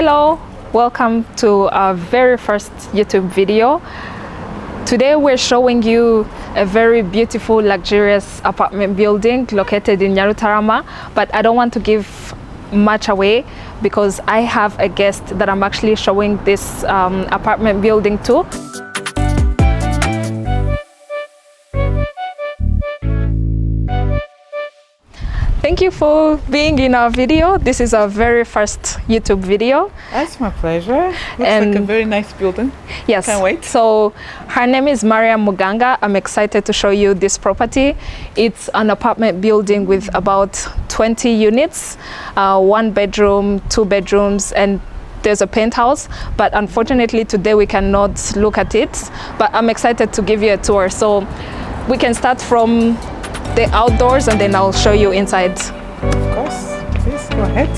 Hello, welcome to our very first YouTube video. Today we're showing you a very beautiful, luxurious apartment building located in Nyarutarama, but I don't want to give much away because I have a guest that I'm actually showing this apartment building to. Thank you for being in our video. This is our very first YouTube video. That's my pleasure. Looks like a very nice building. Yes. Can't wait. So her name is Mariam Muganga. I'm excited to show you this property. It's an apartment building with about 20 units, 1 bedroom, 2 bedrooms, and there's a penthouse, but unfortunately today we cannot look at it, but I'm excited to give you a tour. So we can start from the outdoors and then I'll show you inside. Of course, please go ahead.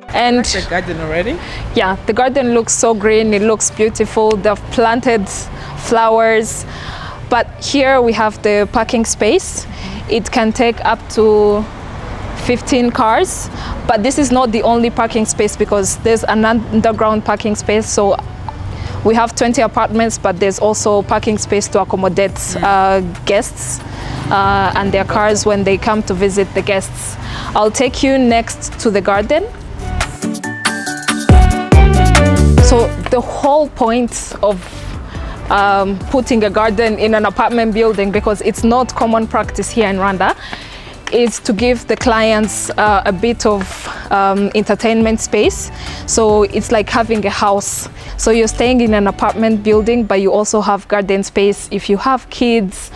And I like the garden already. Yeah, the garden looks so green, it looks beautiful. They've planted flowers, but here we have the parking space. It can take up to 15 cars, but this is not the only parking space because there's an underground parking space. So we have 20 apartments, but there's also parking space to accommodate guests and their cars when they come to visit the guests. I'll take you next to the garden. So the whole point of putting a garden in an apartment building, because it's not common practice here in Rwanda, is to give the clients a bit of entertainment space. So it's like having a house. So you're staying in an apartment building, but you also have garden space. If you have kids,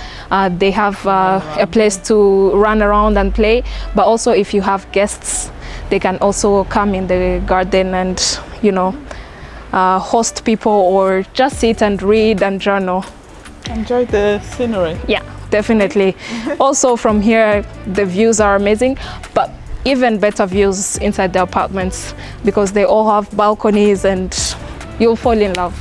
they have a place to run around and play. But also if you have guests, they can also come in the garden and, you know, host people or just sit and read and journal. Enjoy the scenery. Yeah, definitely. Also from here, the views are amazing, but even better views inside the apartments because they all have balconies and you'll fall in love.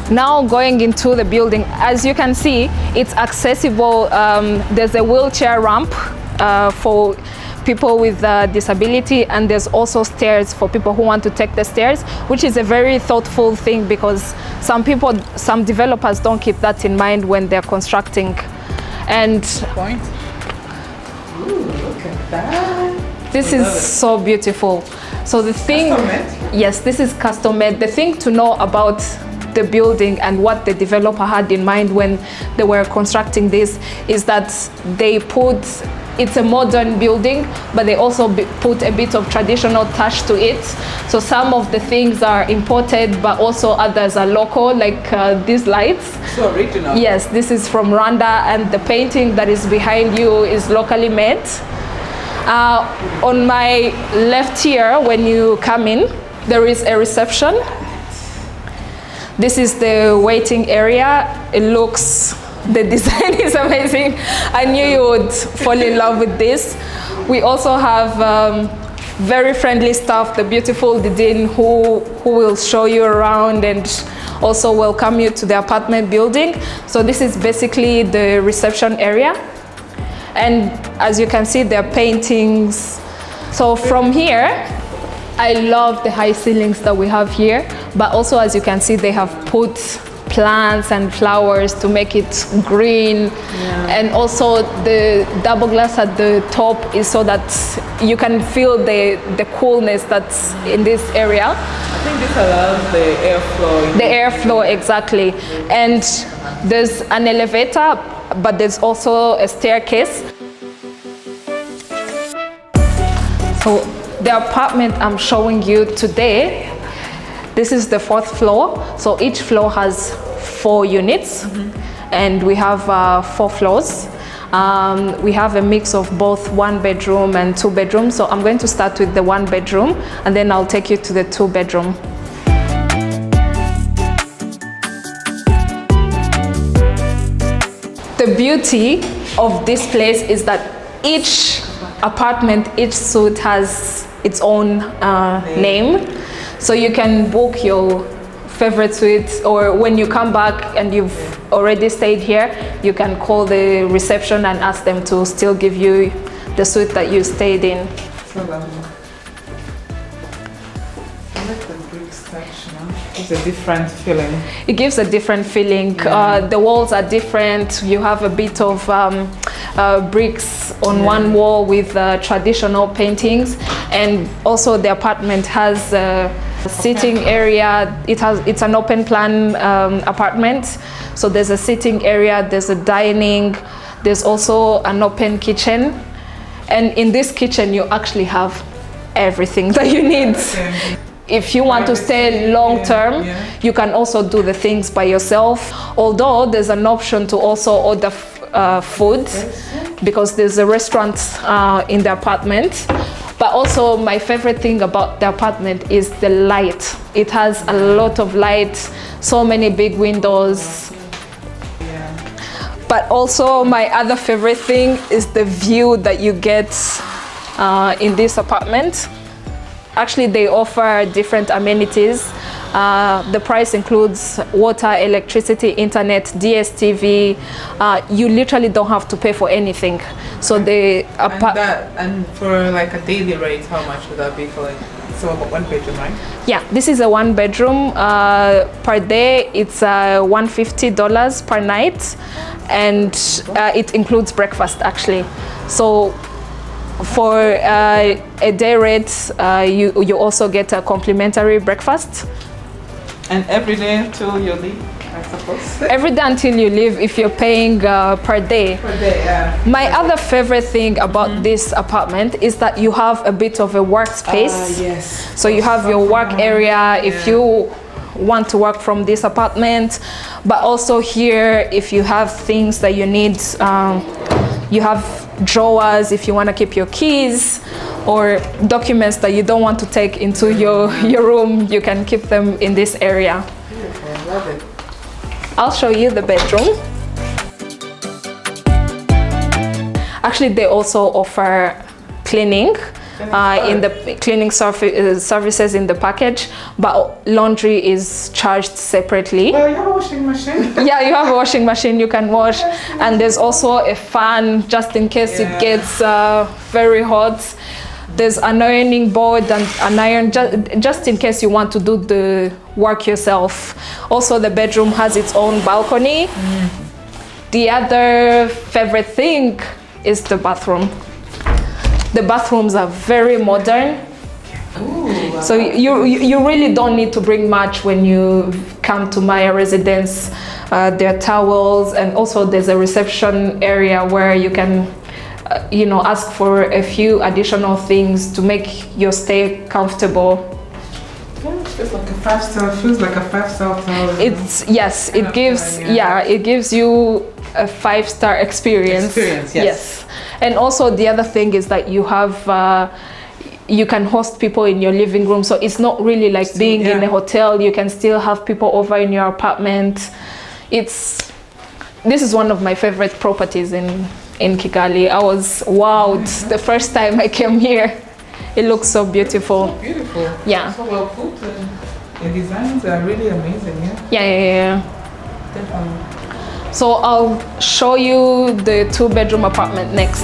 Now going into the building, as you can see, it's accessible. There's a wheelchair ramp for people with disability, and there's also stairs for people who want to take the stairs, which is a very thoughtful thing because some developers don't keep that in mind when they're constructing. And Point. Ooh, look at that. This is so beautiful. So the thing, yes, this is custom made. The thing to know about the building and what the developer had in mind when they were constructing this is that it's a modern building, but they also put a bit of traditional touch to it. So some of the things are imported, but also others are local, like these lights. So original. Yes, this is from Rwanda, and the painting that is behind you is locally made. On my left here, when you come in, there is a reception. This is the waiting area. The design is amazing. I knew you would fall in love with this. We also have very friendly staff, the beautiful Didin, who will show you around and also welcome you to the apartment building. So this is basically the reception area. And as you can see, there are paintings. So from here, I love the high ceilings that we have here, but also as you can see, they have put plants and flowers to make it green. And also the double glass at the top is so that you can feel the coolness that's in this area. I think this allows the airflow. The airflow, exactly. And there's an elevator, but there's also a staircase. So the apartment I'm showing you today, this is the 4th floor. So each floor has 4 units, and we have 4 floors. We have a mix of both 1 bedroom and 2 bedrooms. So I'm going to start with the 1 bedroom, and then I'll take you to the 2 bedroom. The beauty of this place is that each apartment, each suite has its own name. So you can book your favorite suite, or when you come back and you've already stayed here, you can call the reception and ask them to still give you the suite that you stayed in. So lovely. I like the bricks touch, no? It's a different feeling. It gives a different feeling. The walls are different. You have a bit of bricks on one wall with traditional paintings, and also the apartment has a sitting area. It's an open plan apartment, so there's a sitting area, there's a dining, there's also an open kitchen, and in this kitchen you actually have everything that you need. If you want to stay long term, you can also do the things by yourself, although there's an option to also order food because there's a restaurant in the apartment. But also my favorite thing about the apartment is the light. It has a lot of light, so many big windows. But also my other favorite thing is the view that you get in this apartment. Actually, they offer different amenities. The price includes water, electricity, internet, DSTV. You literally don't have to pay for anything. So and for like a daily rate, how much would that be for like, so one bedroom, right? Yeah, this is a one bedroom. Per day, it's $150 per night, and it includes breakfast actually. So for a day rate, you also get a complimentary breakfast. And every day until you leave, I suppose. Every day until you leave, if you're paying per day. Per day, yeah. My other favorite thing about this apartment is that you have a bit of a workspace. Yes. So you have your work area if you want to work from this apartment, but also here if you have things that you need, you have drawers if you want to keep your keys or documents that you don't want to take into your room, you can keep them in this area. Beautiful, I love it. I'll show you the bedroom. Actually, they also offer cleaning in the cleaning services in the package, but laundry is charged separately. Well, you have a washing machine. Yeah, you have a washing machine you can wash, and there's also a fan just in case it gets very hot. There's an ironing board and an iron just in case you want to do the work yourself. Also, the bedroom has its own balcony. The other favorite thing is the bathroom. The bathrooms are very modern. Ooh, So you really don't need to bring much when you come to my residence. There are towels, and also there's a reception area where you can ask for a few additional things to make your stay comfortable. It's like a 5-star. Feels like a 5-star hotel. It gives you a 5-star experience. Yes. And also the other thing is that you have you can host people in your living room, so it's not really like being in a hotel. You can still have people over in your apartment. This is one of my favorite properties in Kigali. I was wowed the first time I came here. It looks so beautiful. So beautiful. Yeah. So well put, and the designs are really amazing. Yeah. Definitely. So I'll show you the 2-bedroom apartment next.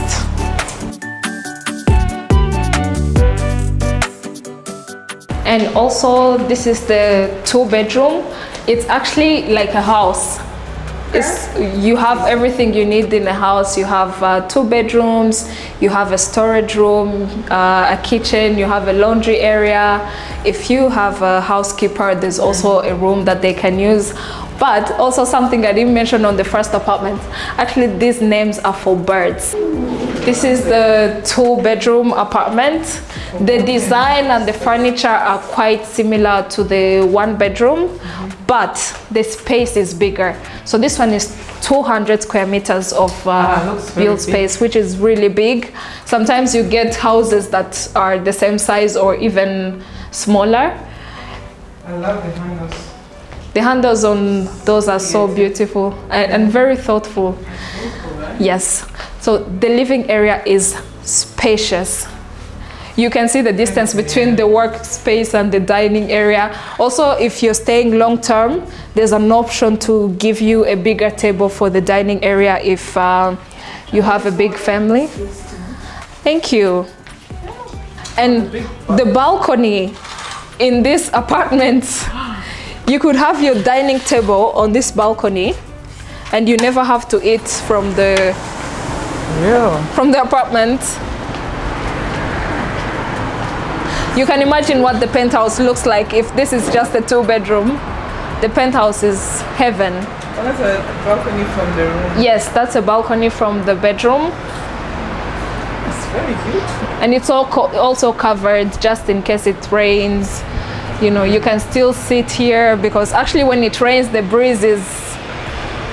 And also this is the 2-bedroom. It's actually like a house. You have everything you need in a house. You have 2 bedrooms, you have a storage room, a kitchen, you have a laundry area. If you have a housekeeper, there's also a room that they can use. But also something I didn't mention on the first apartment, actually these names are for birds. This is the 2-bedroom apartment. The design and the furniture are quite similar to the 1-bedroom, but the space is bigger. So this one is 200 square meters of build space, which is really big. Sometimes you get houses that are the same size or even smaller. I love the handles. The handles on those are so beautiful and very thoughtful. Yes. So the living area is spacious. You can see the distance between the workspace and the dining area. Also, if you're staying long term, there's an option to give you a bigger table for the dining area if you have a big family. Thank you. And the balcony in this apartment, you could have your dining table on this balcony, and you never have to eat from the apartment. You can imagine what the penthouse looks like if this is just a 2-bedroom. The penthouse is heaven. Oh, that's a balcony from the room. Yes, that's a balcony from the bedroom. It's very beautiful. And it's also covered just in case it rains. You know, you can still sit here because actually when it rains, the breeze is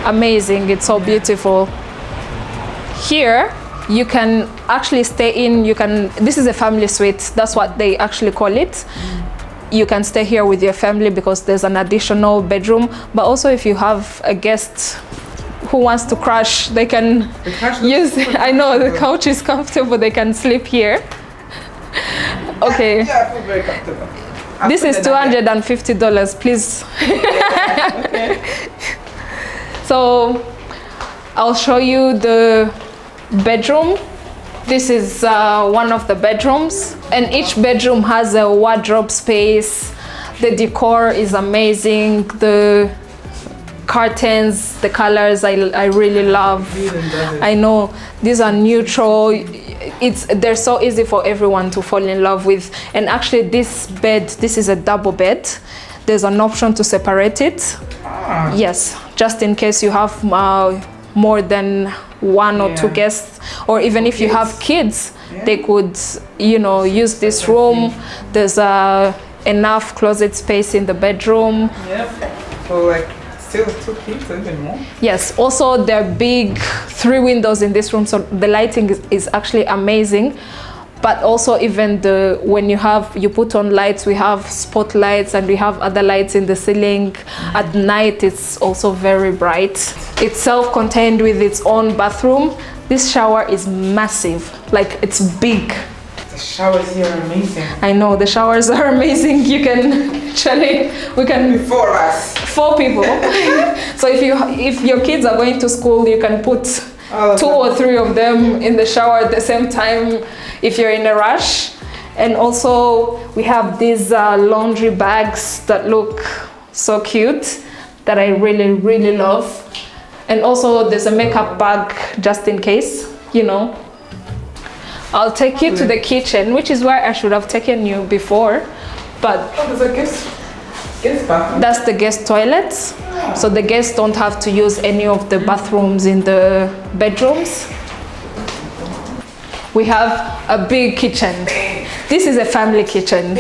amazing. It's so beautiful. Here, you can actually stay in, this is a family suite. That's what they actually call it. You can stay here with your family because there's an additional bedroom. But also if you have a guest who wants to crash, they can use, I know the couch is comfortable, they can sleep here. Okay. Yeah, I feel very comfortable. This is $250, please. Yeah. Okay. So I'll show you the bedroom. This is one of the bedrooms, and each bedroom has a wardrobe space. The decor is amazing. The curtains, the colors I really love. I know these are neutral. They're so easy for everyone to fall in love with. And actually this bed, this is a double bed. There's an option to separate it. Yes, just in case you have more than 1 or 2 guests, or even if you have kids, they could, you know, use this room. There's enough closet space in the bedroom. Yep. So like still 2 kids, even more. Yes, also there are big 3 windows in this room, so the lighting is actually amazing. But also even when you put on lights, we have spotlights and we have other lights in the ceiling. At night, it's also very bright. It's self-contained with its own bathroom. This shower is massive, like it's big. The showers here are amazing. I know, the showers are amazing. You can actually, we can... 4 us. 4 people. So if your kids are going to school, you can put 2 or 3 of them in the shower at the same time if you're in a rush. And also we have these laundry bags that look so cute that I really, really love. And also there's a makeup bag just in case, you know. I'll take you to the kitchen, which is where I should have taken you before, but there's a guest bathroom. That's the guest toilets. So the guests don't have to use any of the bathrooms in the bedrooms. We have a big kitchen. This is a family kitchen.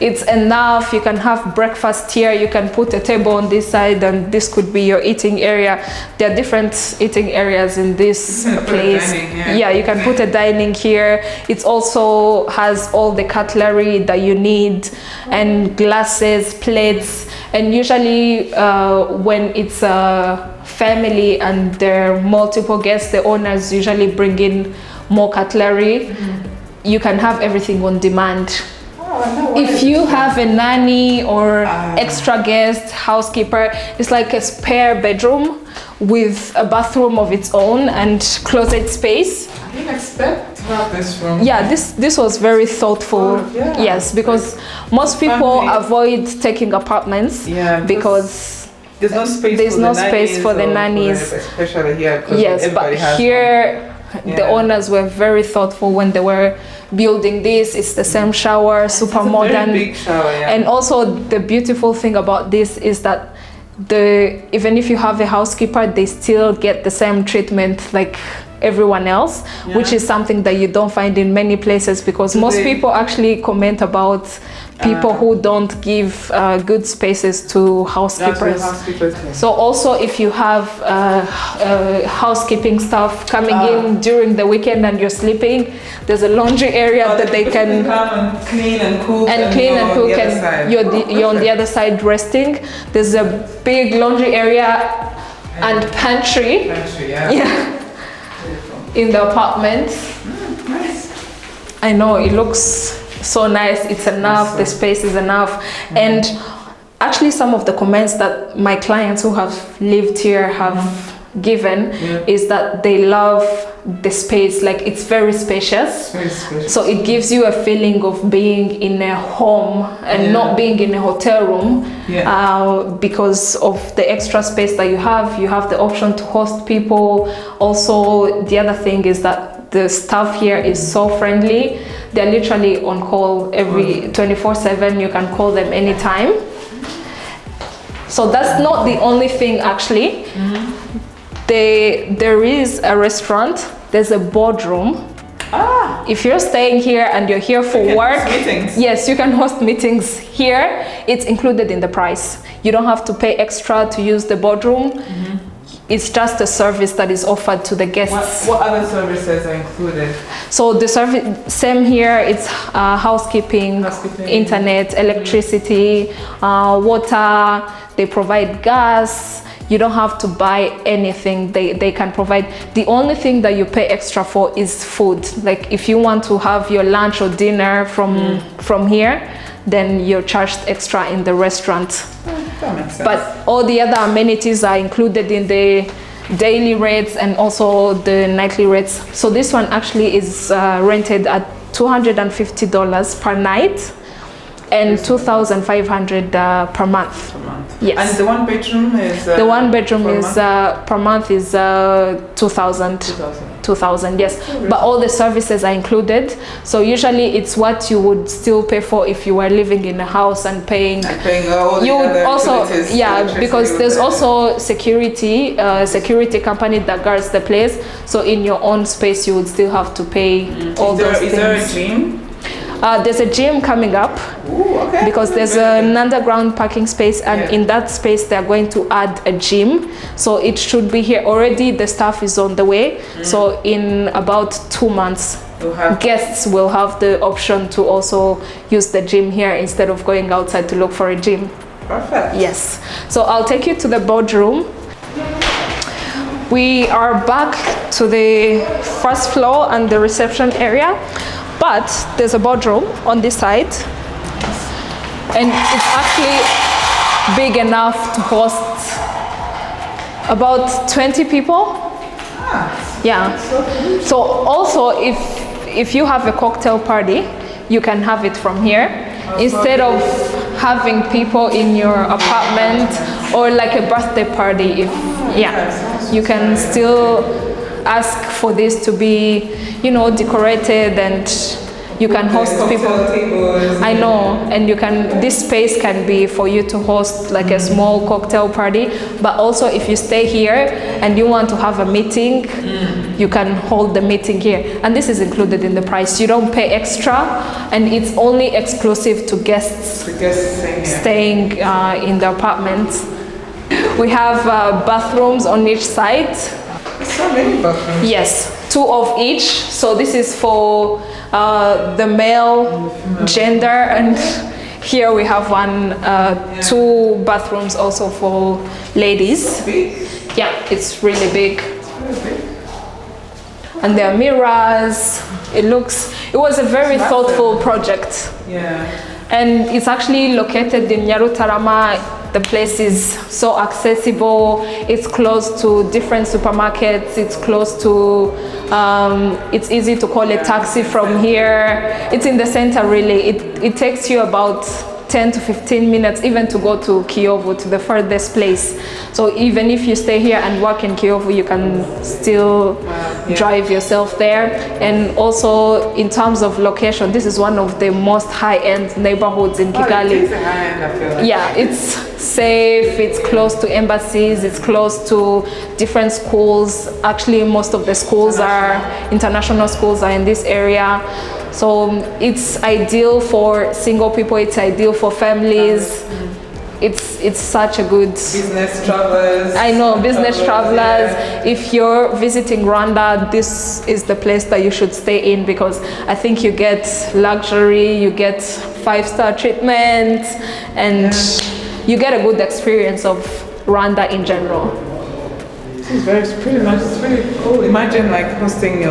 It's enough. You can have breakfast here. You can put a table on this side, and this could be your eating area. There are different eating areas in this place. Yeah, you can put a dining here. It also has all the cutlery that you need, and glasses, plates. And usually when it's a family and there are multiple guests, the owners usually bring in more cutlery. You can have everything on demand. If you have a nanny or extra guest, housekeeper, it's like a spare bedroom with a bathroom of its own and closet space. I didn't expect to have this room. Yeah, this was very thoughtful. Yes, because most people avoid taking apartments because there's no space for the nannies. Especially here. Yes, but here the owners were very thoughtful when they were building this. It's the same shower, super modern. Very big shower, And also the beautiful thing about this is that even if you have a housekeeper, they still get the same treatment like everyone else, which is something that you don't find in many places, because most people actually comment about people who don't give good spaces to housekeepers. So also if you have housekeeping staff coming in during the weekend and you're sleeping, there's a laundry area that they can come and clean and cook. And you're on the other side resting. There's a big laundry area and pantry. In the apartment. Nice. I know, it looks so nice. It's enough. The space is enough. And actually some of the comments that my clients who have lived here have given is that they love the space. Like, it's very spacious. Very spacious. So it gives you a feeling of being in a home and not being in a hotel room. Because of the extra space that you have the option to host people. Also, the other thing is that the staff here is so friendly. They're literally on call every 24/7. You can call them anytime. So that's not the only thing, actually. There is a restaurant, there's a boardroom. If you're staying here and you're here for work, yes, you can host meetings here. It's included in the price. You don't have to pay extra to use the boardroom. It's just a service that is offered to the guests. What other services are included? So the service, same here, it's housekeeping, internet, electricity, water. They provide gas. You don't have to buy anything. They can provide. The only thing that you pay extra for is food. Like, if you want to have your lunch or dinner from here, then you're charged extra in the restaurant. That makes sense. But all the other amenities are included in the daily rates and also the nightly rates. So this one actually is rented at $250 per night and $2,500 per month. Yes. And the one bedroom is? The one bedroom is per month is 2,000. Yes. But all the services are included. So usually it's what you would still pay for if you were living in a house and paying all the you would other also utilities, because there's also security company that guards the place. So in your own space you would still have to pay all those things. Is there a gym? There's a gym coming up. Ooh, okay. Because there's an underground parking space, and in that space they're going to add a gym. So it should be here already. The staff is on the way. So in about 2 months, guests will have the option to also use the gym here instead of going outside to look for a gym. Perfect. Yes. So I'll take you to the boardroom. We are back to the first floor and the reception area. But there's a boardroom on this side, and it's actually big enough to host about 20 people. Yeah. So also, if you have a cocktail party, you can have it from here instead of having people in your apartment, or like a birthday party. You can still ask for this to be, decorated, and you can host people. I know, and this space can be for you to host like a small cocktail party. But also, if you stay here and you want to have a meeting, you can hold the meeting here, and this is included in the price. You don't pay extra, and it's only exclusive to guests staying in the apartments. We have bathrooms on each side. So many bathrooms. Yes, 2 of each. So this is for the male gender, and here we have 2 bathrooms also for ladies. Yeah, it's really big. And there are mirrors. It was a very thoughtful project. Yeah. And it's actually located in Nyarutarama. The place is so accessible. It's close to different supermarkets. It's close to, it's easy to call a taxi from here. It's in the center, really. It takes you about 10 to 15 minutes even to go to Kiyovu, to the furthest place. So even if you stay here and work in Kiyovu, you can still drive yourself there. And also in terms of location, this is one of the most high-end neighborhoods in Kigali. Yeah, it's safe, it's close to embassies, it's close to different schools. Actually, most of the schools international schools are in this area. So it's ideal for single people, it's ideal for families. It's such a good business travelers. I know, business travelers. Yeah. If you're visiting Rwanda, this is the place that you should stay in, because I think you get luxury, you get 5-star treatment, and you get a good experience of Rwanda in general. It's really cool. Imagine like hosting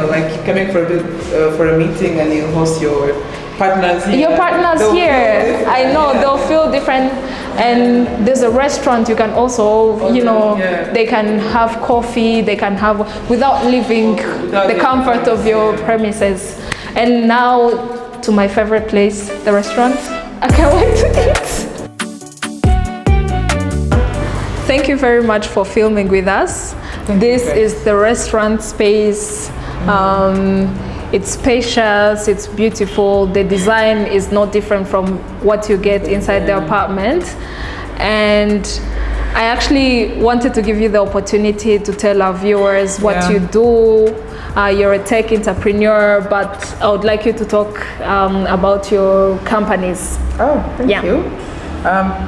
coming for a meeting, and you host your partners here. Your partners They'll here, I know, they'll feel different. And there's a restaurant you can also, they can have coffee, they can have, without leaving the comfort of your premises. And now to my favorite place, the restaurant. I can't wait to eat. Thank you very much for filming with us. This is the restaurant space. It's spacious, it's beautiful. The design is not different from what you get inside the apartment. And I actually wanted to give you the opportunity to tell our viewers what you do. You're a tech entrepreneur, but I would like you to talk about your companies. Oh, thank you.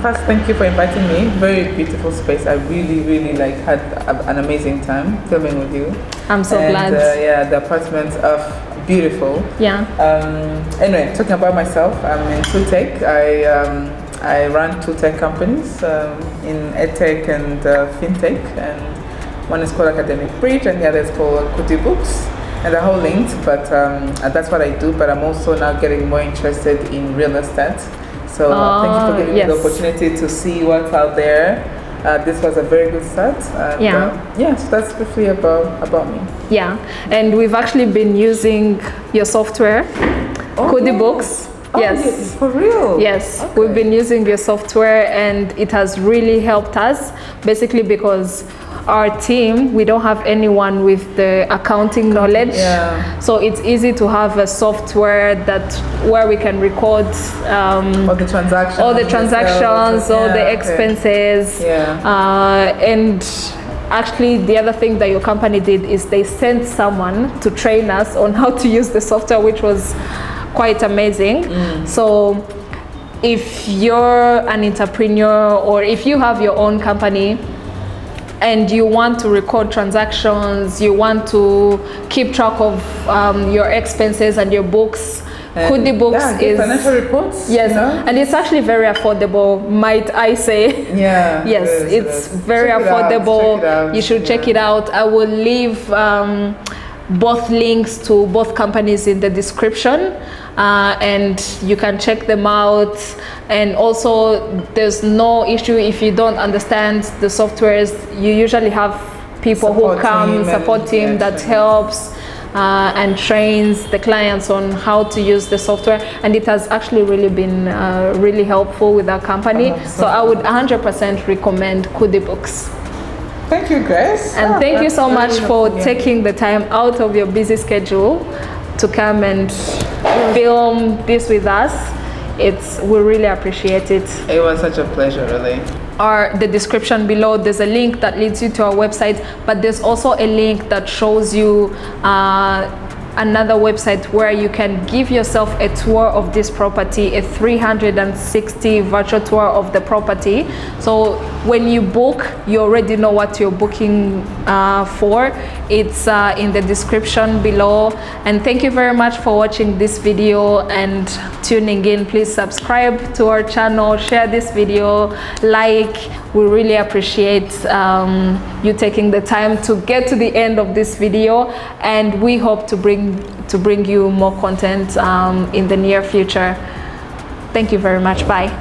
First, thank you for inviting me. Very beautiful space. I really had an amazing time filming with you. I'm so glad. The apartments are beautiful. Yeah. Anyway, talking about myself, I'm in two tech. I run two tech companies in EdTech and FinTech, and one is called Academic Bridge and the other is called Kuti Books. And they're all linked, but that's what I do. But I'm also now getting more interested in real estate. So thank you for giving me the opportunity to see what's out there. This was a very good start. And, so that's briefly about me. Yeah, and we've actually been using your software, Kuti Books. Yes, for real? Yes, we've been using your software and it has really helped us, basically because our team, we don't have anyone with the accounting knowledge. So it's easy to have a software where we can record all the transactions, all the expenses. And actually the other thing that your company did is they sent someone to train us on how to use the software, which was quite amazing. So if you're an entrepreneur or if you have your own company and you want to record transactions, you want to keep track of your expenses and your books, Kuti Books is financial reports. Yes, and it's actually very affordable, might I say. It's very affordable. You should check it out. I will leave both links to both companies in the description, and you can check them out. And also there's no issue if you don't understand the softwares. You usually have people who come, support team that helps and trains the clients on how to use the software, and it has actually really been really helpful with our company. So I would 100% recommend Kuti Books. Thank you, Grace. And thank you so much for taking the time out of your busy schedule to come and film this with us. We really appreciate it. It was such a pleasure, really. The description below, there's a link that leads you to our website, but there's also a link that shows you another website where you can give yourself a tour of this property, a 360 virtual tour of the property. So when you book, you already know what you're booking for. It's in the description below. And thank you very much for watching this video and tuning in. Please subscribe to our channel, share this video, like. We really appreciate you taking the time to get to the end of this video, and we hope to bring you more content in the near future. Thank you very much. Bye.